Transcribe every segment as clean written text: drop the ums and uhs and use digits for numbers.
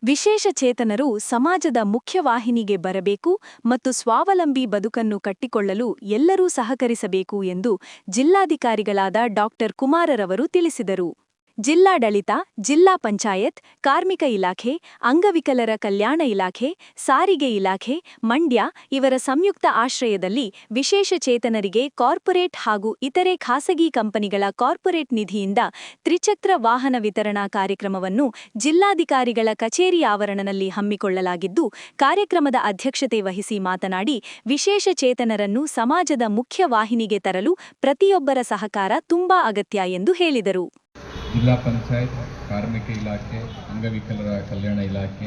ವಿಶೇಷ ಚೇತನರು ಸಮಾಜದ ಮುಖ್ಯವಾಹಿನಿಗೆ ಬರಬೇಕು ಮತ್ತು ಸ್ವಾವಲಂಬಿ ಬದುಕನ್ನು ಕಟ್ಟಿಕೊಳ್ಳಲು ಎಲ್ಲರೂ ಸಹಕರಿಸಬೇಕು ಎಂದು ಜಿಲ್ಲಾಧಿಕಾರಿಗಳಾದ ಡಾ ಕುಮಾರರವರು ತಿಳಿಸಿದರು. ಜಿಲ್ಲಾಡಳಿತ, ಜಿಲ್ಲಾ ಪಂಚಾಯತ್, ಕಾರ್ಮಿಕ ಇಲಾಖೆ, ಅಂಗವಿಕಲರ ಕಲ್ಯಾಣ ಇಲಾಖೆ, ಸಾರಿಗೆ ಇಲಾಖೆ, ಮಂಡ್ಯ ಇವರ ಸಂಯುಕ್ತ ಆಶ್ರಯದಲ್ಲಿ ವಿಶೇಷ ಚೇತನರಿಗೆ ಕಾರ್ಪೊರೇಟ್ ಹಾಗೂ ಇತರೆ ಖಾಸಗಿ ಕಂಪನಿಗಳ ಕಾರ್ಪೊರೇಟ್ ನಿಧಿಯಿಂದ ತ್ರಿಚಕ್ರ ವಾಹನ ವಿತರಣಾ ಕಾರ್ಯಕ್ರಮವನ್ನು ಜಿಲ್ಲಾಧಿಕಾರಿಗಳ ಕಚೇರಿ ಆವರಣದಲ್ಲಿ ಹಮ್ಮಿಕೊಳ್ಳಲಾಗಿದ್ದು, ಕಾರ್ಯಕ್ರಮದ ಅಧ್ಯಕ್ಷತೆ ವಹಿಸಿ ಮಾತನಾಡಿ, ವಿಶೇಷ ಚೇತನರನ್ನು ಸಮಾಜದ ಮುಖ್ಯ ವಾಹಿನಿಗೆ ತರಲು ಪ್ರತಿಯೊಬ್ಬರ ಸಹಕಾರ ತುಂಬಾ ಅಗತ್ಯ ಎಂದು ಹೇಳಿದರು. ಜಿಲ್ಲಾ ಪಂಚಾಯತ್, ಕಾರ್ಮಿಕ ಇಲಾಖೆ, ಅಂಗವಿಕಲರ ಕಲ್ಯಾಣ ಇಲಾಖೆ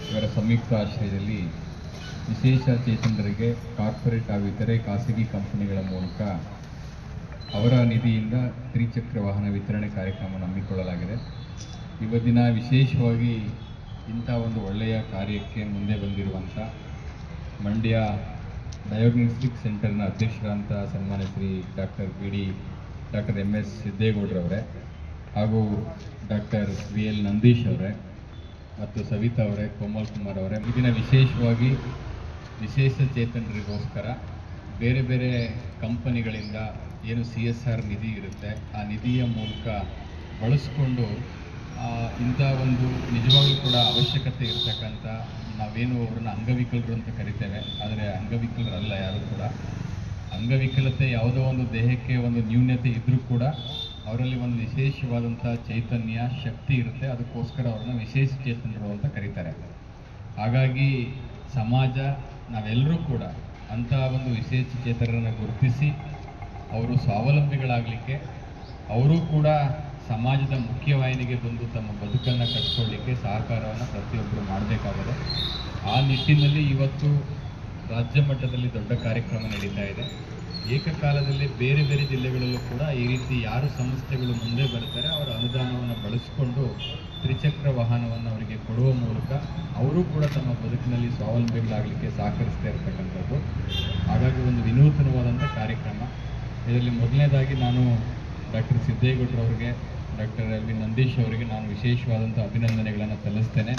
ಇವರ ಸಂಯುಕ್ತ ಆಶ್ರಯದಲ್ಲಿ ವಿಶೇಷ ಚೇತನರಿಗೆ ಕಾರ್ಪೊರೇಟ್ ಹಾಗೂ ಇತರೆ ಖಾಸಗಿ ಕಂಪನಿಗಳ ಮೂಲಕ ಅವರ ನಿಧಿಯಿಂದ ತ್ರಿಚಕ್ರ ವಾಹನ ವಿತರಣೆ ಕಾರ್ಯಕ್ರಮವನ್ನು ಹಮ್ಮಿಕೊಳ್ಳಲಾಗಿದೆ. ಇವತ್ತಿನ ವಿಶೇಷವಾಗಿ ಇಂಥ ಒಂದು ಒಳ್ಳೆಯ ಕಾರ್ಯಕ್ಕೆ ಮುಂದೆ ಬಂದಿರುವಂಥ ಮಂಡ್ಯ ಡಯಾಗ್ನೋಸ್ಟಿಕ್ ಸೆಂಟರ್ನ ಅಧ್ಯಕ್ಷರಾದಂಥ ಸನ್ಮಾನ್ಯ ಶ್ರೀ ಡಾಕ್ಟರ್ MS ಸಿದ್ದೇಗೌಡರವರೇ ಹಾಗೂ ಡಾಕ್ಟರ್ VL ನಂದೀಶ್ ಅವರೇ ಮತ್ತು ಸವಿತಾ ಅವರೇ, ಕೋಮಲ್ ಕುಮಾರ್ ಅವರೇ, ಈ ದಿನ ವಿಶೇಷವಾಗಿ ವಿಶೇಷ ಚೇತನರಿಗೋಸ್ಕರ ಬೇರೆ ಬೇರೆ ಕಂಪನಿಗಳಿಂದ ಏನು CSR ನಿಧಿ ಇರುತ್ತೆ ಆ ನಿಧಿಯ ಮೂಲಕ ಬಳಸ್ಕೊಂಡು ಇಂಥ ಒಂದು ನಿಜವಾಗ್ಲೂ ಕೂಡ ಅವಶ್ಯಕತೆ ಇರ್ತಕ್ಕಂಥ ನಾವೇನು ಅವ್ರನ್ನ ಅಂಗವಿಕಲರು ಅಂತ ಕರಿತೇವೆ, ಆದರೆ ಅಂಗವಿಕಲರಲ್ಲ ಯಾರು ಕೂಡ. ಅಂಗವಿಕಲತೆ ಯಾವುದೋ ಒಂದು ದೇಹಕ್ಕೆ ಒಂದು ನ್ಯೂನ್ಯತೆ ಇದ್ದರೂ ಕೂಡ ಅವರಲ್ಲಿ ಒಂದು ವಿಶೇಷವಾದಂಥ ಚೈತನ್ಯ ಶಕ್ತಿ ಇರುತ್ತೆ. ಅದಕ್ಕೋಸ್ಕರ ಅವ್ರನ್ನ ವಿಶೇಷ ಚೇತನರು ಅಂತ ಕರೀತಾರೆ. ಹಾಗಾಗಿ ಸಮಾಜ ನಾವೆಲ್ಲರೂ ಕೂಡ ಅಂಥ ಒಂದು ವಿಶೇಷ ಚೇತನರನ್ನು ಗುರುತಿಸಿ ಅವರು ಸ್ವಾವಲಂಬಿಗಳಾಗಲಿಕ್ಕೆ, ಅವರು ಕೂಡ ಸಮಾಜದ ಮುಖ್ಯವಾಹಿನಿಗೆ ಬಂದು ತಮ್ಮ ಬದುಕನ್ನು ಕಟ್ಟಿಕೊಳ್ಳಲಿಕ್ಕೆ ಸಹಕಾರವನ್ನು ಪ್ರತಿಯೊಬ್ಬರು ಮಾಡಬೇಕಾಗಿದೆ. ಆ ನಿಟ್ಟಿನಲ್ಲಿ ಇವತ್ತು ರಾಜ್ಯ ಮಟ್ಟದಲ್ಲಿ ದೊಡ್ಡ ಕಾರ್ಯಕ್ರಮ ನಡೀತಾ ಇದೆ. ಏಕಕಾಲದಲ್ಲಿ ಬೇರೆ ಬೇರೆ ಜಿಲ್ಲೆಗಳಲ್ಲೂ ಕೂಡ ಈ ರೀತಿ ಯಾರು ಸಂಸ್ಥೆಗಳು ಮುಂದೆ ಬರ್ತಾರೆ ಅವರ ಅನುದಾನವನ್ನು ಬಳಸಿಕೊಂಡು ತ್ರಿಚಕ್ರ ವಾಹನವನ್ನು ಅವರಿಗೆ ಕೊಡುವ ಮೂಲಕ ಅವರು ಕೂಡ ತಮ್ಮ ಬದುಕಿನಲ್ಲಿ ಸ್ವಾವಲಂಬಿಗಳಾಗಲಿಕ್ಕೆ ಸಹಕರಿಸ್ತಾ ಇರ್ತಕ್ಕಂಥದ್ದು. ಹಾಗಾಗಿ ಒಂದು ವಿನೂತನವಾದಂಥ ಕಾರ್ಯಕ್ರಮ. ಇದರಲ್ಲಿ ಮೊದಲನೇದಾಗಿ ನಾನು ಡಾಕ್ಟರ್ ಸಿದ್ದೇಗೌಡರವರಿಗೆ, ಡಾಕ್ಟರ್ LV ನಂದೀಶ್ ಅವರಿಗೆ ನಾನು ವಿಶೇಷವಾದಂಥ ಅಭಿನಂದನೆಗಳನ್ನು ಸಲ್ಲಿಸ್ತೇನೆ.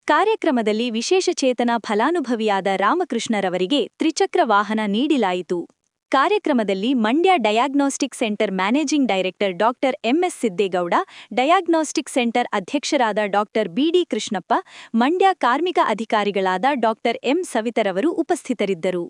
ಕಾರ್ಯಕ್ರಮದಲ್ಲಿ ವಿಶೇಷ ಚೇತನ ಫಲಾನುಭವಿಯಾದ ರಾಮಕೃಷ್ಣರವರಿಗೆ ತ್ರಿಚಕ್ರ ವಾಹನ ನೀಡಲಾಯಿತು. ಕಾರ್ಯಕ್ರಮದಲ್ಲಿ Mandya diagnostic centre managing director doctor MS Siddegowda, diagnostic centre ಅಧ್ಯಕ್ಷರಾದ ಡಾಕ್ಟರ್ BD ಕೃಷ್ಣಪ್ಪ, ಮಂಡ್ಯ ಕಾರ್ಮಿಕ ಅಧಿಕಾರಿಗಳಾದ ಡಾಕ್ಟರ್ M ಸವಿತರವರು ಉಪಸ್ಥಿತರಿದ್ದರು.